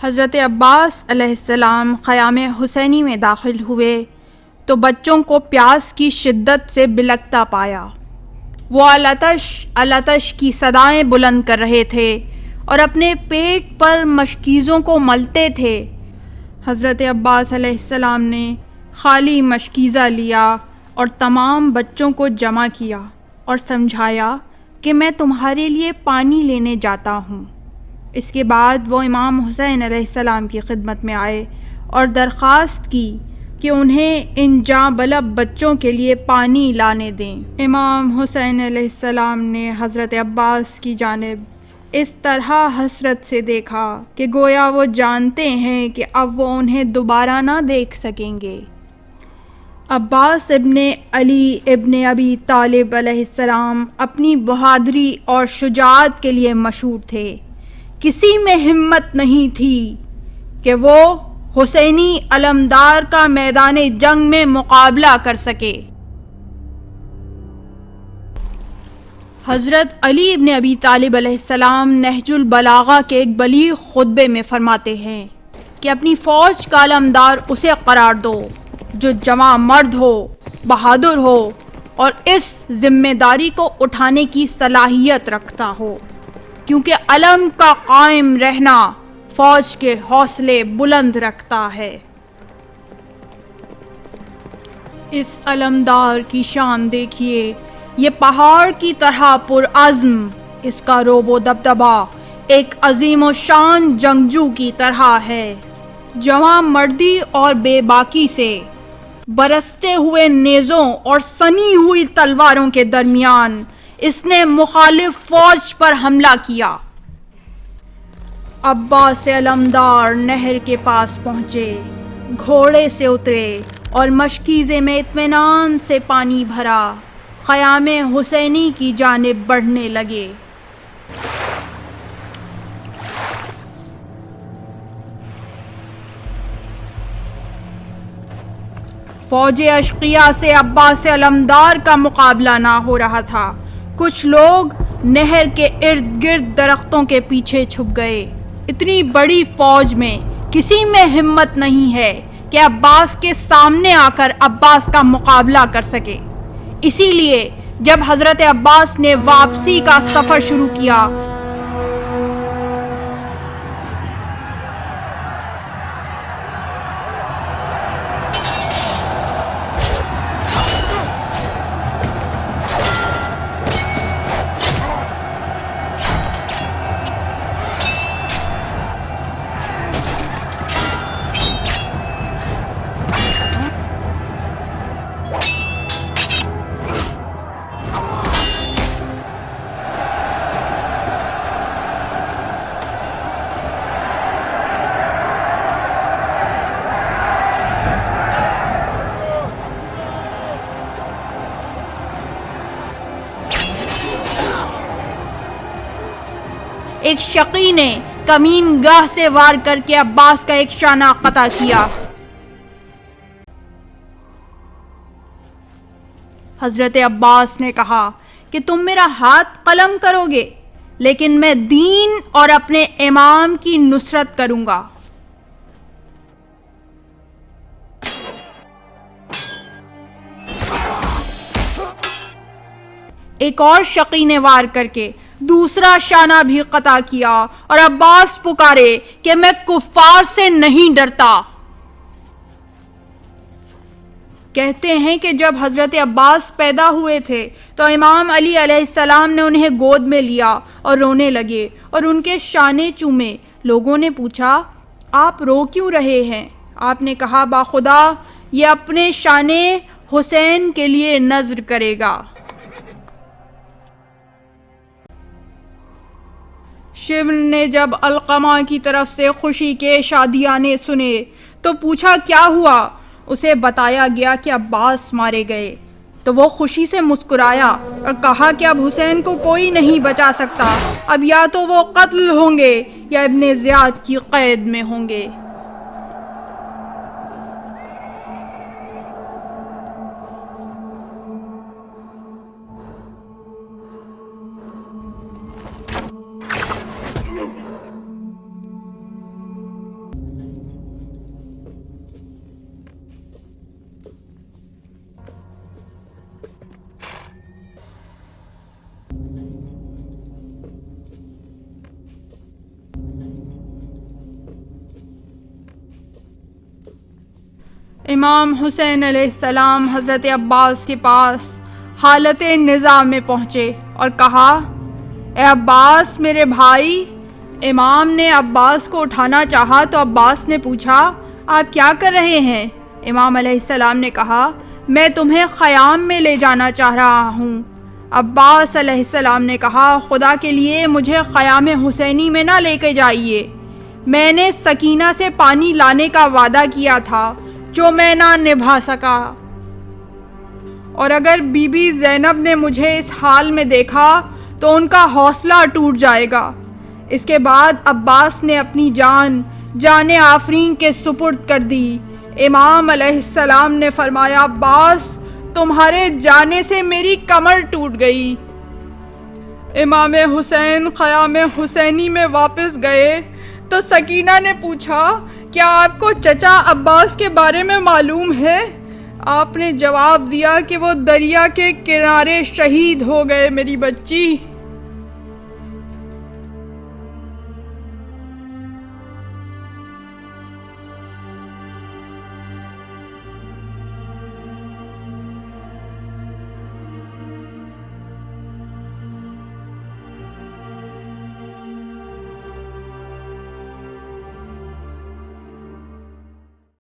حضرت عباس علیہ السلام خیام حسینی میں داخل ہوئے تو بچوں کو پیاس کی شدت سے بلکتا پایا۔ وہ العطش العطش کی صدائیں بلند کر رہے تھے اور اپنے پیٹ پر مشکیزوں کو ملتے تھے۔ حضرت عباس علیہ السلام نے خالی مشکیزہ لیا اور تمام بچوں کو جمع کیا اور سمجھایا کہ میں تمہارے لیے پانی لینے جاتا ہوں۔ اس کے بعد وہ امام حسین علیہ السلام کی خدمت میں آئے اور درخواست کی کہ انہیں ان جاں بلب بچوں کے لیے پانی لانے دیں۔ امام حسین علیہ السلام نے حضرت عباس کی جانب اس طرح حسرت سے دیکھا کہ گویا وہ جانتے ہیں کہ اب وہ انہیں دوبارہ نہ دیکھ سکیں گے۔ عباس ابن علی ابن ابی طالب علیہ السلام اپنی بہادری اور شجاعت کے لیے مشہور تھے۔ کسی میں ہمت نہیں تھی کہ وہ حسینی علمدار کا میدان جنگ میں مقابلہ کر سکے۔ حضرت علی ابن ابی طالب علیہ السلام نہج البلاغہ کے ایک بلیغ خطبے میں فرماتے ہیں کہ اپنی فوج کا علمدار اسے قرار دو جو جواں مرد ہو، بہادر ہو اور اس ذمہ داری کو اٹھانے کی صلاحیت رکھتا ہو، کیونکہ علم کا قائم رہنا فوج کے حوصلے بلند رکھتا ہے۔ اس علمدار کی شان دیکھیے، یہ پہاڑ کی طرح پرعزم، اس کا رعب و دبدبا ایک عظیم و شان جنگجو کی طرح ہے۔ جواں مردی اور بے باکی سے برستے ہوئے نیزوں اور سنی ہوئی تلواروں کے درمیان اس نے مخالف فوج پر حملہ کیا۔ عباس علمدار نہر کے پاس پہنچے، گھوڑے سے اترے اور مشکیزے میں اطمینان سے پانی بھرا، خیام حسینی کی جانب بڑھنے لگے۔ فوج اشقیاء سے عباس علمدار کا مقابلہ نہ ہو رہا تھا۔ کچھ لوگ نہر کے ارد گرد درختوں کے پیچھے چھپ گئے۔ اتنی بڑی فوج میں کسی میں ہمت نہیں ہے کہ عباس کے سامنے آ کر عباس کا مقابلہ کر سکے۔ اسی لیے جب حضرت عباس نے واپسی کا سفر شروع کیا ایک شقی نے کمین گاہ سے وار کر کے عباس کا ایک شانہ قطع کیا۔ حضرت عباس نے کہا کہ تم میرا ہاتھ قلم کرو گے، لیکن میں دین اور اپنے امام کی نصرت کروں گا۔ ایک اور شقی نے وار کر کے دوسرا شانہ بھی قطع کیا اور عباس پکارے کہ میں کفار سے نہیں ڈرتا۔ کہتے ہیں کہ جب حضرت عباس پیدا ہوئے تھے تو امام علی علیہ السلام نے انہیں گود میں لیا اور رونے لگے اور ان کے شانے چومے۔ لوگوں نے پوچھا آپ رو کیوں رہے ہیں؟ آپ نے کہا باخدا یہ اپنے شانے حسین کے لیے نذر کرے گا۔ شبر نے جب علقمہ کی طرف سے خوشی کے شادیانے سنے تو پوچھا کیا ہوا؟ اسے بتایا گیا کہ عباس مارے گئے تو وہ خوشی سے مسکرایا اور کہا کہ اب حسین کو کوئی نہیں بچا سکتا، اب یا تو وہ قتل ہوں گے یا ابن زیاد کی قید میں ہوں گے۔ امام حسین علیہ السلام حضرت عباس کے پاس حالت نزاع میں پہنچے اور کہا، اے عباس میرے بھائی۔ امام نے عباس کو اٹھانا چاہا تو عباس نے پوچھا، آپ کیا کر رہے ہیں؟ امام علیہ السلام نے کہا، میں تمہیں خیام میں لے جانا چاہ رہا ہوں۔ عباس علیہ السلام نے کہا، خدا کے لیے مجھے خیام حسینی میں نہ لے کے جائیے، میں نے سکینہ سے پانی لانے کا وعدہ کیا تھا جو میں نہ نبھا سکا، اور اگر بی بی زینب نے مجھے اس حال میں دیکھا تو ان کا حوصلہ ٹوٹ جائے گا۔ اس کے بعد عباس نے اپنی جان آفرین کے سپرد کر دی۔ امام علیہ السلام نے فرمایا، عباس تمہارے جانے سے میری کمر ٹوٹ گئی۔ امام حسین خیام حسینی میں واپس گئے تو سکینہ نے پوچھا، کیا آپ کو چچا عباس کے بارے میں معلوم ہے؟ آپ نے جواب دیا کہ وہ دریا کے کنارے شہید ہو گئے میری بچی۔